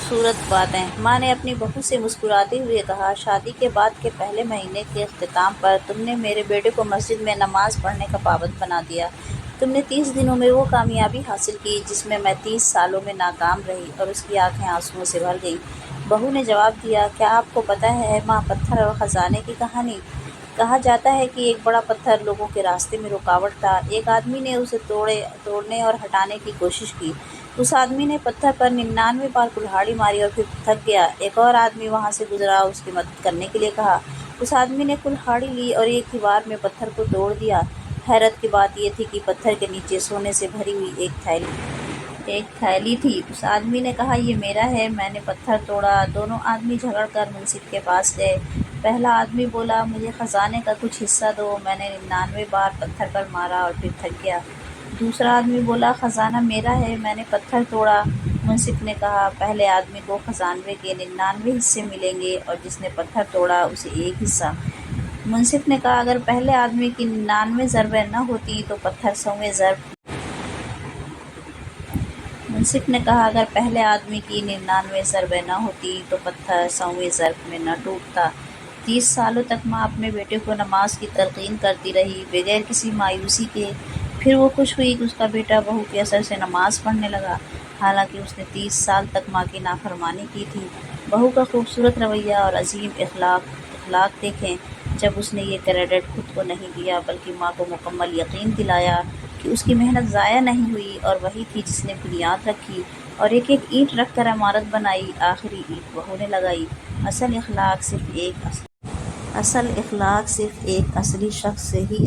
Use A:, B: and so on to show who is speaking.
A: خوبصورت باتیں۔ ماں نے اپنی بہو سے مسکراتے ہوئے کہا، شادی کے بعد کے پہلے مہینے کے اختتام پر تم نے میرے بیٹے کو مسجد میں نماز پڑھنے کا پابند بنا دیا۔ تم نے 30 دنوں میں وہ کامیابی حاصل کی جس میں 30 سالوں میں ناکام رہی، اور اس کی آنکھیں آنسوؤں سے بھر گئیں۔ بہو نے جواب دیا، کیا آپ کو پتہ ہے ماں، پتھر اور خزانے کی کہانی؟ کہا جاتا ہے کہ ایک بڑا پتھر لوگوں کے راستے میں رکاوٹ تھا۔ ایک آدمی نے اسے توڑنے اور ہٹانے کی کوشش کی۔ اس آدمی نے پتھر پر 99 بار کلہاڑی ماری اور پھر تھک گیا۔ ایک اور آدمی وہاں سے گزرا، اس کی مدد کرنے کے لیے کہا۔ اس آدمی نے کلہاڑی لی اور ایک ہی بار میں پتھر کو توڑ دیا۔ حیرت کی بات یہ تھی کہ پتھر کے نیچے سونے سے بھری ہوئی ایک تھیلی تھی۔ اس آدمی نے کہا، یہ میرا ہے، میں نے پتھر توڑا۔ دونوں آدمی جھگڑ کر منصف کے پاس گئے۔ پہلا آدمی بولا، مجھے خزانے کا کچھ حصہ دو، میں نے 99 بار پتھر پر مارا اور پھر تھک گیا۔ دوسرا آدمی بولا، خزانہ میرا ہے، میں نے پتھر توڑا۔ منصف نے کہا، پہلے آدمی کو خزانے کے 99 حصے ملیں گے اور جس نے پتھر توڑا اسے ایک حصہ۔ منصف نے کہا، اگر پہلے آدمی کی 99 ضربیں نہ ہوتی تو پتھر 100ویں ضرب میں نہ ٹوٹتا۔ 30 سالوں تک ماں اپنے بیٹے کو نماز کی تلقین کرتی رہی، بغیر کسی مایوسی کے۔ پھر وہ خوش ہوئی کہ اس کا بیٹا بہو کے اثر سے نماز پڑھنے لگا، حالانکہ اس نے 30 سال تک ماں کی نافرمانی کی تھی۔ بہو کا خوبصورت رویہ اور عظیم اخلاق دیکھیں۔ جب اس نے یہ کریڈٹ خود کو نہیں دیا بلکہ ماں کو مکمل یقین دلایا کہ اس کی محنت ضائع نہیں ہوئی، اور وہی تھی جس نے بنیاد رکھی اور ایک ایک اینٹ رکھ کر عمارت بنائی، آخری اینٹ بہو نے لگائی۔ اصل اخلاق صرف ایک اصلی شخص سے ہی